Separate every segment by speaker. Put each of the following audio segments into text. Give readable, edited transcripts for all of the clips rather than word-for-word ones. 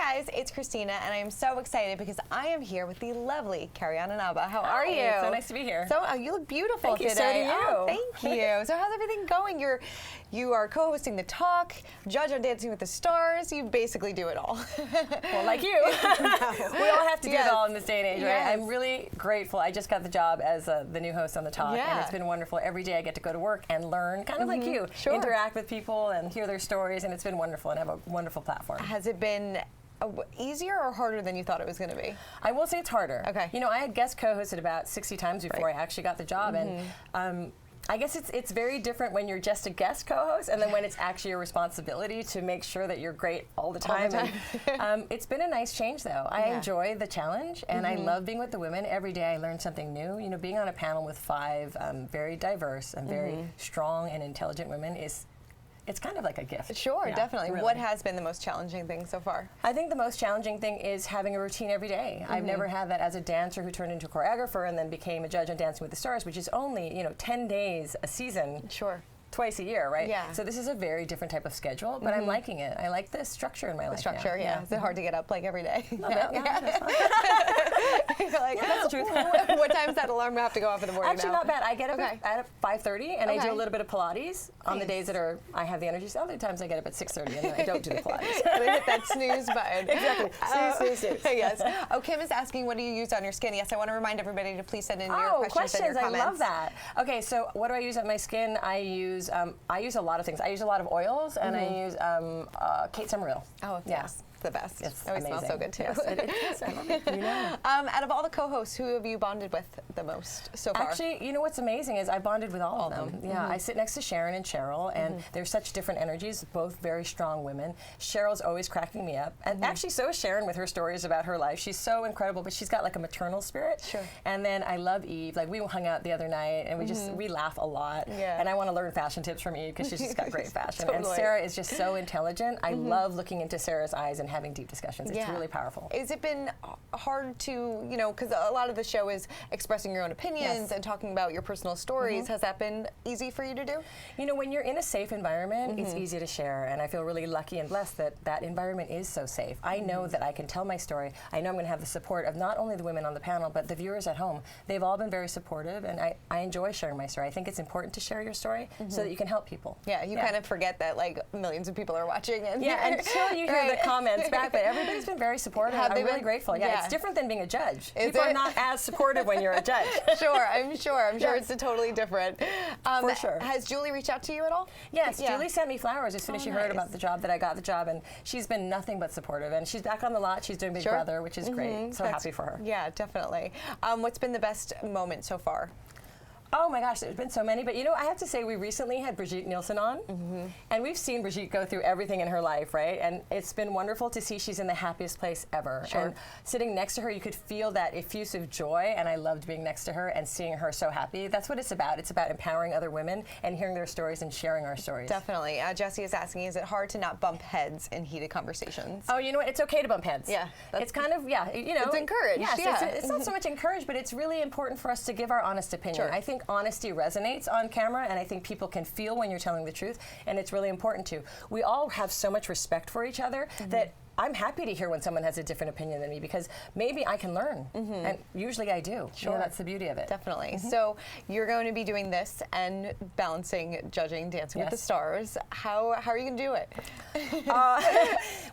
Speaker 1: guys, it's Christina, and I am so excited because I am here with the lovely Carrie and Inaba. How are you?
Speaker 2: It's so nice to be here.
Speaker 1: So you look beautiful
Speaker 2: Thank you,
Speaker 1: today.
Speaker 2: so do you.
Speaker 1: Oh, thank you. So how's everything going? You are co-hosting The Talk, judge on Dancing with the Stars. You basically do it all.
Speaker 2: Well, like you. We all have to do it all in this day and age, right?
Speaker 1: Yes.
Speaker 2: I'm really grateful. I just got the job as the new host on The Talk, and it's been wonderful. Every day I get to go to work and learn, kind of like you, interact with people and hear their stories, and it's been wonderful and have a wonderful platform.
Speaker 1: Has it been easier or harder than you thought it was going to be?
Speaker 2: I will say it's harder.
Speaker 1: Okay.
Speaker 2: You know, I had guest co-hosted about 60 times before I actually got the job, and I guess it's very different when you're just a guest co-host and then when it's actually your responsibility to make sure that you're great all the time. And, it's been a nice change, though. I enjoy the challenge, and I love being with the women. Every day I learn something new. You know, being on a panel with 5 very diverse and very strong and intelligent women it's kind of like a gift.
Speaker 1: Sure, definitely.
Speaker 2: Really.
Speaker 1: What has been the most challenging thing so far?
Speaker 2: I think the most challenging thing is having a routine every day. I've never had that as a dancer who turned into a choreographer and then became a judge on Dancing with the Stars, which is only, 10 days a season.
Speaker 1: Sure.
Speaker 2: Twice a year, right?
Speaker 1: Yeah.
Speaker 2: So this is a very different type of schedule, but I'm liking it. I like the structure in my life.
Speaker 1: Structure, yeah. Is it hard to get up like every day?
Speaker 2: That's the truth.
Speaker 1: What time does that alarm have to go off in the morning?
Speaker 2: Actually, not bad. I get up at 5:30, and I do a little bit of Pilates on the days that I have the energy. So other times I get up at 6:30, and I don't do the Pilates.
Speaker 1: They hit that snooze button.
Speaker 2: Exactly. Snooze.
Speaker 1: Yes. Oh, Kim is asking, what do you use on your skin? Yes, I want to remind everybody to please send in your questions and your comments.
Speaker 2: I love that. Okay, so what do I use on my skin? I use a lot of things. I use a lot of oils, and I use Kate Summerhill.
Speaker 1: Oh, yes. The best.
Speaker 2: It's
Speaker 1: always
Speaker 2: amazing.
Speaker 1: Smells so good too.
Speaker 2: Yes, it is. I love it. You know.
Speaker 1: Out of all the co-hosts, who have you bonded with the most so far?
Speaker 2: Actually, you know what's amazing is I bonded with all of them. Yeah, I sit next to Sharon and Cheryl, and they're such different energies, both very strong women. Cheryl's always cracking me up, and actually so is Sharon with her stories about her life. She's so incredible, but she's got like a maternal spirit. Sure. And then I love Eve. Like we hung out the other night, and we laugh a lot. Yeah. And I want to learn fashion tips from Eve because she's just got great fashion. Totally. And Sarah is just so intelligent. I love looking into Sarah's eyes and having deep discussions. It's really powerful. Has it been hard to, because a lot of the show is expressing your own opinions and talking about your personal stories. Has that been easy for you to do? You know, when you're in a safe environment, it's easy to share, and I feel really lucky and blessed that that environment is so safe. I know that I can tell my story. I know I'm going to have the support of not only the women on the panel, but the viewers at home. They've all been very supportive, and I enjoy sharing my story. I think it's important to share your story so that you can help people. Yeah, you kind of forget that like millions of people are watching. And until you hear the comments back, but everybody's been very supportive. I'm really grateful. Yeah, it's different than being a judge. People are not as supportive when you're a judge. Sure, I'm sure. I'm sure it's totally different. For sure. Has Julie reached out to you at all? Yes, Julie sent me flowers as soon as she heard about the job, that I got the job, and she's been nothing but supportive. And she's back on the lot. She's doing Big Brother, which is great. So happy for her. Yeah, definitely. What's been the best moment so far? Oh my gosh, there's been so many, but I have to say we recently had Brigitte Nielsen on, and we've seen Brigitte go through everything in her life, right? And it's been wonderful to see she's in the happiest place ever. And sitting next to her, you could feel that effusive joy, and I loved being next to her and seeing her so happy. That's what it's about. It's about empowering other women and hearing their stories and sharing our stories. Definitely. Jesse is asking, is it hard to not bump heads in heated conversations? Oh, you know what? It's okay to bump heads. Yeah. It's kind of, it's encouraged. Yes, it's not so much encouraged, but it's really important for us to give our honest opinion. I think honesty resonates on camera, and I think people can feel when you're telling the truth, and it's really important to. We all have so much respect for each other that I'm happy to hear when someone has a different opinion than me, because maybe I can learn, and usually I do. Sure. That's the beauty of it. Definitely. So you're going to be doing this and balancing judging Dancing with the Stars. How are you going to do it?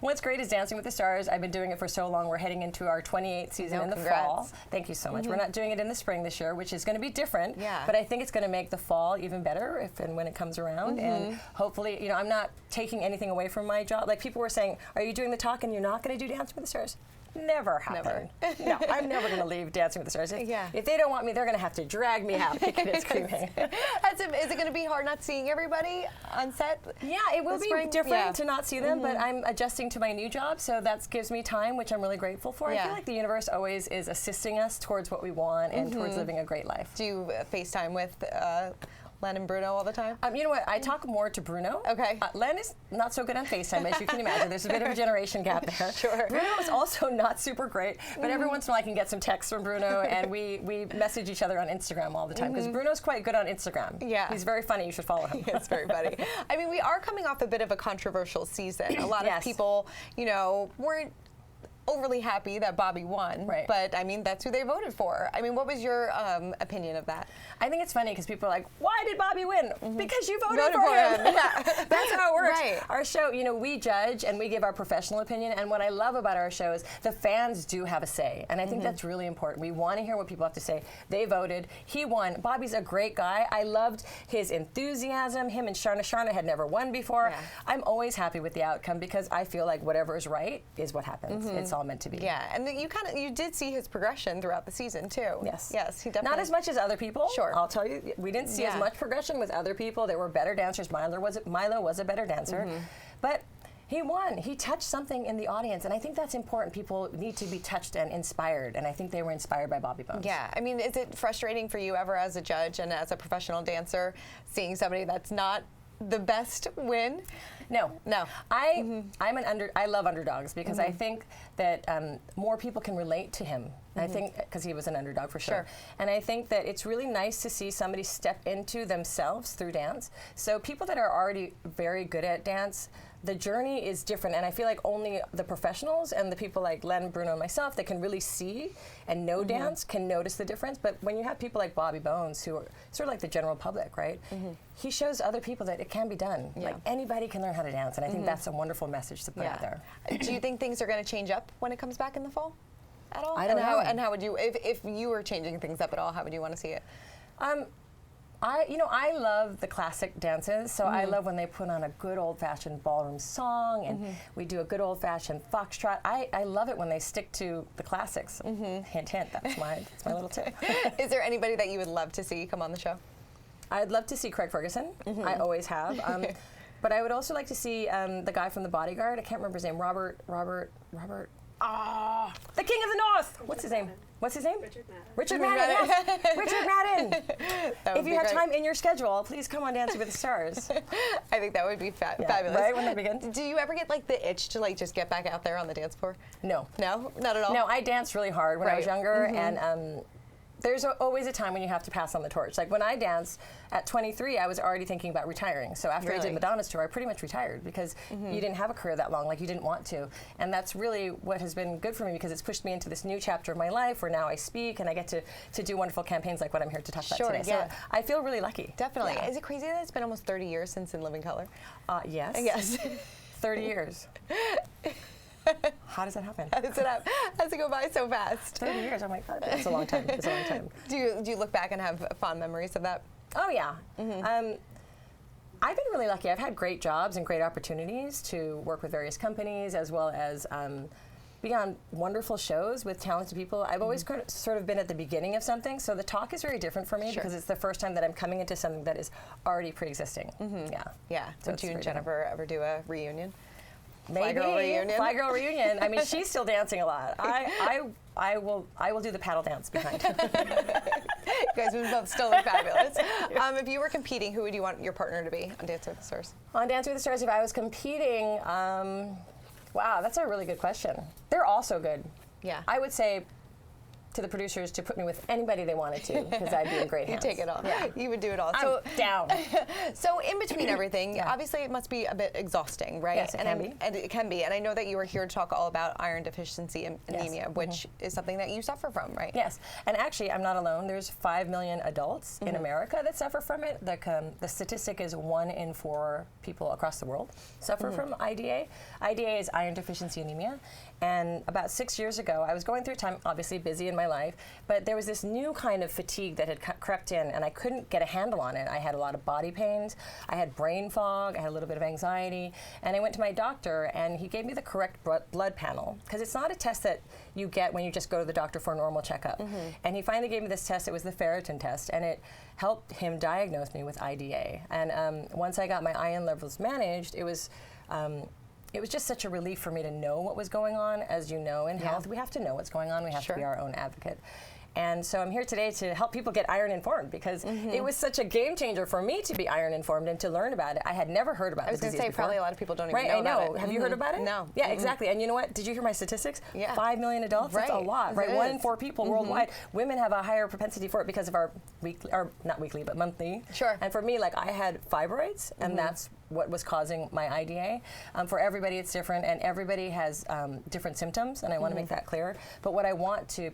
Speaker 2: What's great is Dancing with the Stars. I've been doing it for so long. We're heading into our 28th season in the fall. Thank you so much. We're not doing it in the spring this year, which is going to be different, but I think it's going to make the fall even better if and when it comes around. And hopefully, I'm not taking anything away from my job. Like people were saying, are you doing the Talk and you're not going to do Dancing with the Stars? Never happen. No, I'm never going to leave Dancing with the Stars. If they don't want me, they're going to have to drag me out kicking and screaming. Is it going to be hard not seeing everybody on set? Yeah, it will be different to not see them, but I'm adjusting to my new job, so that gives me time, which I'm really grateful for. I feel like the universe always is assisting us towards what we want and towards living a great life. Do you FaceTime with Len and Bruno all the time? You know what? I talk more to Bruno. Okay. Len is not so good on FaceTime, as you can imagine. There's a bit of a generation gap there. Sure. Bruno is also not super great, but every once in a while I can get some texts from Bruno, and we message each other on Instagram all the time, because Bruno's quite good on Instagram. Yeah. He's very funny. You should follow him. It's very funny. I mean, we are coming off a bit of a controversial season. A lot of people, weren't
Speaker 1: overly happy that Bobby won,
Speaker 2: Right.
Speaker 1: but I mean, that's who they voted for. I mean, what was your opinion of that?
Speaker 2: I think it's funny because people are like, why did Bobby win? Because you voted
Speaker 1: Voted
Speaker 2: for
Speaker 1: for
Speaker 2: him.
Speaker 1: him. Yeah.
Speaker 2: That's how it works.
Speaker 1: Right.
Speaker 2: Our show, you know, we judge and we give our professional opinion, and what I love about our show is the fans do have a say, and I think that's really important. We want to hear what people have to say. They voted. He won. Bobby's a great guy. I loved his enthusiasm. Him and Sharna had never won before.
Speaker 1: Yeah.
Speaker 2: I'm always happy with the outcome because I feel like whatever is right is what happens. It's all meant to be.
Speaker 1: Yeah, and then you did see his progression throughout the season too.
Speaker 2: Yes.
Speaker 1: Yes, he definitely.
Speaker 2: Not as much as other people.
Speaker 1: Sure.
Speaker 2: I'll tell you, we didn't see as
Speaker 1: Yeah.
Speaker 2: much progression with other people. There were better dancers. Milo was a better dancer, but he won. He touched something in the audience, and I think that's important. People need to be touched and inspired, and I think they were inspired by Bobby Bones.
Speaker 1: Yeah, I mean, is it frustrating for you ever as a judge and as a professional dancer seeing somebody that's not the best win?
Speaker 2: No.
Speaker 1: Mm-hmm.
Speaker 2: I love underdogs because I think that more people can relate to him. I think because he was an underdog for sure. And I think that it's really nice to see somebody step into themselves through dance. So people that are already very good at dance, the journey is different, and I feel like only the professionals and the people like Len, Bruno, and myself that can really see and know dance can notice the difference. But when you have people like Bobby Bones, who are sort of like the general public, right? He shows other people that it can be done. Like anybody can learn how to dance, and I think that's a wonderful message to put out there.
Speaker 1: Do you think things are going to change up when it comes back in the fall at all?
Speaker 2: I don't know.
Speaker 1: And how would you, if you were changing things up at all, how would you want to see it?
Speaker 2: I love the classic dances, so I love when they put on a good old-fashioned ballroom song, and we do a good old-fashioned foxtrot. I love it when they stick to the classics. Hint, hint. That's my little tip.
Speaker 1: Is there anybody that you would love to see come on the show?
Speaker 2: I'd love to see Craig Ferguson. I always have. But I would also like to see the guy from The Bodyguard. I can't remember his name. Robert. The King of the North. What's his name? Richard Madden. Yes. Richard Madden. If you have time in your schedule, please come on Dancing with the Stars.
Speaker 1: I think that would be fabulous.
Speaker 2: Right? Wouldn't that be good?
Speaker 1: Do you ever get like the itch to like just get back out there on the dance floor?
Speaker 2: No.
Speaker 1: No? Not at all?
Speaker 2: No, I danced really hard when I was younger, and there's always a time when you have to pass on the torch. Like when I danced at 23, I was already thinking about retiring. So after I did Madonna's tour, I pretty much retired because you didn't have a career that long, like you didn't want to. And that's really what has been good for me because it's pushed me into this new chapter of my life where now I speak and I get to do wonderful campaigns like what I'm here to talk about today.
Speaker 1: Yeah.
Speaker 2: So I feel really lucky.
Speaker 1: Definitely. Yeah. Is it crazy that it's been almost 30 years since In Living Color?
Speaker 2: Yes.
Speaker 1: Yes.
Speaker 2: 30 years. How does that happen?
Speaker 1: How does it go by so fast?
Speaker 2: 30 years. Oh my God, that's a long time. It's a long time.
Speaker 1: Do you look back and have fond memories of that?
Speaker 2: Oh yeah. I've been really lucky. I've had great jobs and great opportunities to work with various companies as well as be on wonderful shows with talented people. I've always sort of been at the beginning of something, so the talk is very different for me because it's the first time that I'm coming into something that is already pre-existing. Yeah.
Speaker 1: Yeah.
Speaker 2: So
Speaker 1: Would you and Jennifer ever do a reunion?
Speaker 2: Maybe.
Speaker 1: Fly Girl reunion.
Speaker 2: Fly Girl reunion. I mean, she's still dancing a lot. I will do the paddle dance behind.
Speaker 1: You guys would both still look fabulous. If you were competing, who would you want your partner to be on Dancing with the Stars?
Speaker 2: On Dancing with the Stars, if I was competing, wow, that's a really good question. They're all so good.
Speaker 1: Yeah.
Speaker 2: I would say to the producers to put me with anybody they wanted to because I'd be in great hands.
Speaker 1: You take it all.
Speaker 2: Yeah.
Speaker 1: You would do it all.
Speaker 2: I'm down.
Speaker 1: So in between everything, obviously it must be a bit exhausting, right?
Speaker 2: Yes, it can be.
Speaker 1: And it can be. And I know that you were here to talk all about iron deficiency and anemia, which is something that you suffer from, right?
Speaker 2: Yes. And actually, I'm not alone. There's 5 million adults in America that suffer from it. The statistic is 1 in 4 people across the world suffer from IDA. IDA is iron deficiency anemia. And about 6 years ago, I was going through a time, obviously busy in my life, but there was this new kind of fatigue that had crept in, and I couldn't get a handle on it. I had a lot of body pains, I had brain fog, I had a little bit of anxiety, and I went to my doctor, and he gave me the correct blood panel, because it's not a test that you get when you just go to the doctor for a normal checkup. And he finally gave me this test. It was the ferritin test, and it helped him diagnose me with IDA. And once I got my iron levels managed, it was just such a relief for me to know what was going on. As you know, in health, we have to know what's going on. We have to be our own advocate. And so I'm here today to help people get iron informed, because it was such a game changer for me to be iron informed and to learn about it. I had never heard about
Speaker 1: I was
Speaker 2: the
Speaker 1: going to
Speaker 2: disease
Speaker 1: say,
Speaker 2: before.
Speaker 1: probably a lot of people don't even
Speaker 2: right,
Speaker 1: know
Speaker 2: I know.
Speaker 1: about it.
Speaker 2: Have you heard about it?
Speaker 1: No.
Speaker 2: Yeah, exactly. And you know what? Did you hear my statistics?
Speaker 1: Yeah.
Speaker 2: 5 million adults.
Speaker 1: Right.
Speaker 2: That's a lot, right?
Speaker 1: It
Speaker 2: 1 in
Speaker 1: is.
Speaker 2: 4 people worldwide. Women have a higher propensity for it because of our weekly, or not weekly, but monthly.
Speaker 1: Sure.
Speaker 2: And for me, like, I had fibroids, and that's what was causing my IDA. For everybody, it's different, and everybody has different symptoms, and I want to make that clear. But what I want to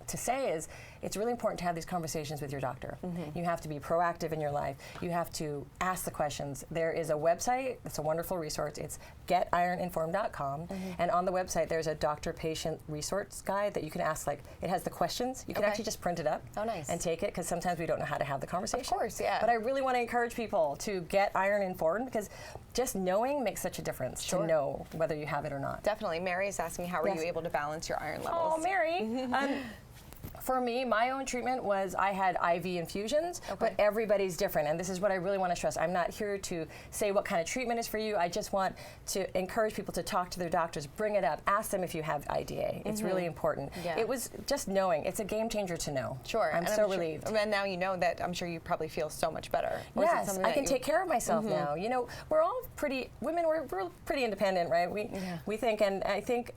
Speaker 2: say is, it's really important to have these conversations with your doctor. You have to be proactive in your life. You have to ask the questions. There is a website, it's a wonderful resource. It's getironinformed.com. And on the website, there's a doctor-patient resource guide that you can ask, like, it has the questions. You can actually just print it up and take it, because sometimes we don't know how to have the conversation.
Speaker 1: Of course, yeah.
Speaker 2: But I really want to encourage people to get iron informed, because just knowing makes such a difference to know whether you have it or not.
Speaker 1: Definitely. Mary is asking, how are you able to balance your iron levels?
Speaker 2: Oh, Mary. For me, my own treatment was I had IV infusions, but everybody's different, and this is what I really want to stress. I'm not here to say what kind of treatment is for you. I just want to encourage people to talk to their doctors, bring it up, ask them if you have IDA. It's really important.
Speaker 1: Yeah.
Speaker 2: It was just knowing. It's a game changer to know.
Speaker 1: Sure.
Speaker 2: I'm so relieved.
Speaker 1: And now you know that. I'm sure you probably feel so much better. Or is it
Speaker 2: Yes,
Speaker 1: something
Speaker 2: I
Speaker 1: that
Speaker 2: can
Speaker 1: you-
Speaker 2: take care of myself now. You know, we're all women, we're pretty independent, right? We think, and I think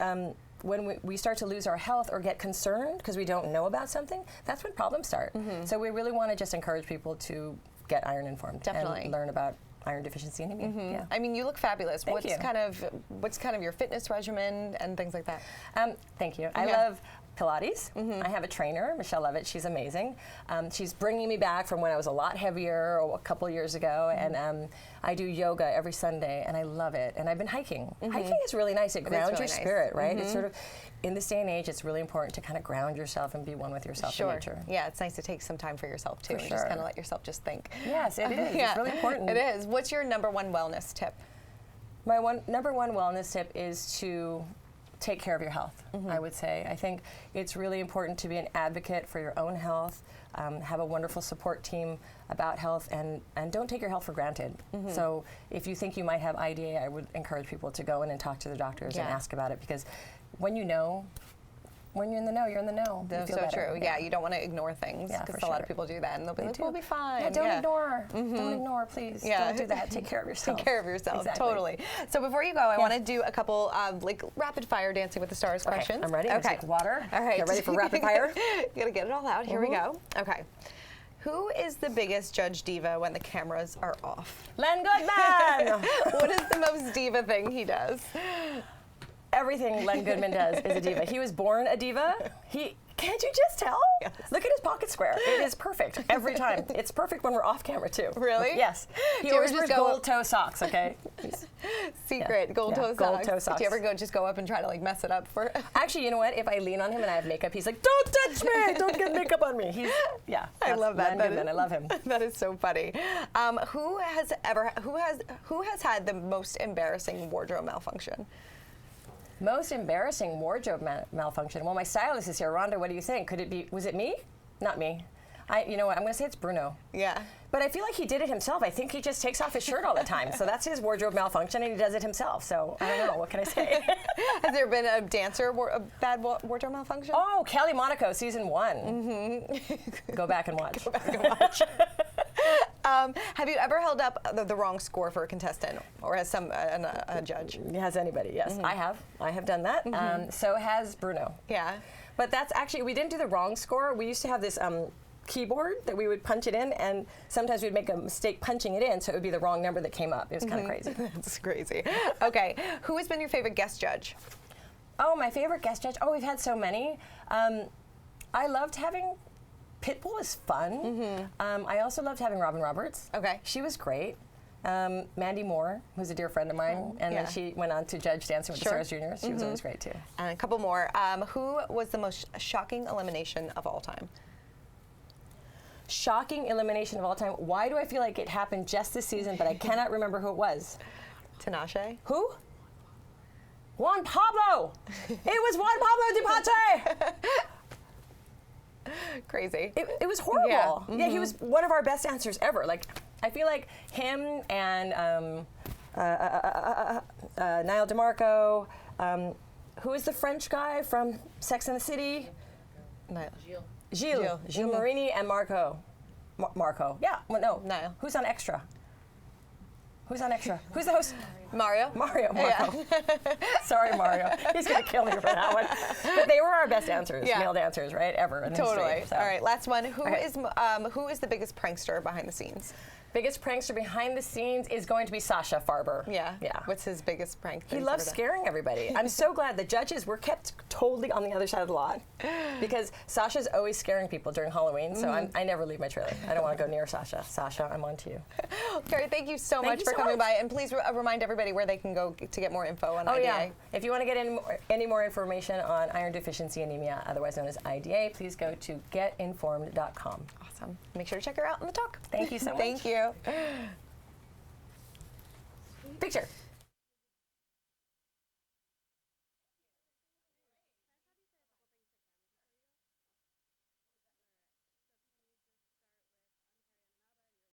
Speaker 2: when we start to lose our health or get concerned because we don't know about something, that's when problems start. So we really want to just encourage people to get iron informed and learn about iron deficiency anemia. Yeah.
Speaker 1: I mean, you look fabulous.
Speaker 2: Thank you.
Speaker 1: What's kind of your fitness regimen and things like that?
Speaker 2: Thank you. I love Pilates. I have a trainer, Michelle Levitt. She's amazing. She's bringing me back from when I was a lot heavier a couple years ago, and I do yoga every Sunday, and I love it. And I've been hiking. Hiking is really nice. It grounds your spirit, right? It's sort of, in this day and age, it's really important to kind of ground yourself and be one with yourself in nature.
Speaker 1: Yeah, it's nice to take some time for yourself too, and just kind of let yourself just think.
Speaker 2: Yes, it is. It's really important.
Speaker 1: It is. What's your #1 wellness tip?
Speaker 2: My number one wellness tip is to take care of your health, I would say. I think it's really important to be an advocate for your own health, have a wonderful support team about health, and don't take your health for granted. So if you think you might have IDA, I would encourage people to go in and talk to the doctors and ask about it, because when you're in the know, you're in the know.
Speaker 1: That's so true. Yeah, you don't want to ignore things, because a lot of people do that, and they'll be like, we'll be fine.
Speaker 2: Yeah, don't ignore. Don't ignore, please. Don't do that. Take care of yourself.
Speaker 1: Take care of yourself,
Speaker 2: Exactly.
Speaker 1: totally. So before you go, I want to do a couple like rapid fire Dancing with the Stars questions.
Speaker 2: I'm ready.
Speaker 1: Okay.
Speaker 2: Take water.
Speaker 1: All right.
Speaker 2: Get ready for rapid fire.
Speaker 1: You gotta get it all out. Here we go. Okay. Who is the biggest judge diva when the cameras are off?
Speaker 2: Len Goodman!
Speaker 1: What is the most diva thing he does?
Speaker 2: Everything Len Goodman does is a diva. He was born a diva. Can't you just tell?
Speaker 1: Yes.
Speaker 2: Look at his pocket square. It is perfect every time. It's perfect when we're off camera too.
Speaker 1: Really?
Speaker 2: Yes. He
Speaker 1: Do you
Speaker 2: always
Speaker 1: ever
Speaker 2: wears
Speaker 1: just go
Speaker 2: gold toe socks, okay?
Speaker 1: Secret gold toe socks.
Speaker 2: Gold toe socks.
Speaker 1: Do you ever just go up and try to like mess it up for?
Speaker 2: Actually, you know what? If I lean on him and I have makeup, he's like, "Don't touch me! Don't get makeup on me."
Speaker 1: I love that.
Speaker 2: Len Goodman. I love him.
Speaker 1: That is so funny. Who has had the most embarrassing wardrobe malfunction?
Speaker 2: Most embarrassing wardrobe malfunction. Well, my stylist is here. Rhonda, what do you think? Was it me? Not me. You know what? I'm going to say it's Bruno.
Speaker 1: Yeah.
Speaker 2: But I feel like he did it himself. I think he just takes off his shirt all the time. So that's his wardrobe malfunction, and he does it himself. So I don't know. What can I say?
Speaker 1: Has there been a dancer a bad wardrobe malfunction?
Speaker 2: Oh, Kelly Monaco, season 1. Go back and watch.
Speaker 1: Have you ever held up the wrong score for a contestant, or has a judge?
Speaker 2: Has anybody? Yes, I have. I have done that. So has Bruno.
Speaker 1: Yeah.
Speaker 2: But that's actually, we didn't do the wrong score. We used to have this keyboard that we would punch it in, and sometimes we'd make a mistake punching it in, so it would be the wrong number that came up. It was kind of crazy.
Speaker 1: That's crazy. Okay. Who has been your favorite guest judge?
Speaker 2: Oh, my favorite guest judge? Oh, we've had so many. I loved having Pitbull was fun. I also loved having Robin Roberts.
Speaker 1: Okay.
Speaker 2: She was great. Mandy Moore, who's a dear friend of mine, and then she went on to judge Dancing with the Stars Junior. She was always great too.
Speaker 1: And a couple more. Who was the most shocking elimination of all time?
Speaker 2: Shocking elimination of all time. Why do I feel like it happened just this season, but I cannot remember who it was?
Speaker 1: Tinashe.
Speaker 2: Who? Juan Pablo! It was Juan Pablo Di Pace!
Speaker 1: Crazy.
Speaker 2: It was horrible. Yeah, he was one of our best dancers ever. Like, I feel like him and Niall DeMarco, who is the French guy from Sex and the City?
Speaker 1: Niall.
Speaker 2: Gilles Marini, and Marco. Marco. Yeah. Well, no.
Speaker 1: Niall.
Speaker 2: Who's on extra? Who's on extra? Who's the host?
Speaker 1: Mario.
Speaker 2: Marco.
Speaker 1: Yeah.
Speaker 2: Sorry, Mario. He's going to kill me for that one. But they were our best dancers, male dancers, right? Ever in
Speaker 1: Totally.
Speaker 2: history. So.
Speaker 1: All right, last one. Who is the biggest prankster behind the scenes?
Speaker 2: Biggest prankster behind the scenes is going to be Sasha Farber.
Speaker 1: Yeah.
Speaker 2: Yeah.
Speaker 1: What's his biggest prank?
Speaker 2: He loves scaring everybody. I'm so glad the judges were kept totally on the other side of the lot because Sasha's always scaring people during Halloween, so I never leave my trailer. I don't want to go near Sasha. Sasha, I'm on to you.
Speaker 1: Carrie, thank you so much for coming by, and please remind everybody where they can go to get more info on IDA.
Speaker 2: Yeah. If you want to get any more information on iron deficiency anemia, otherwise known as IDA, please go to getinformed.com.
Speaker 1: Awesome. Make sure to check her out in the talk.
Speaker 2: Thank you so much.
Speaker 1: Thank you.
Speaker 2: Picture.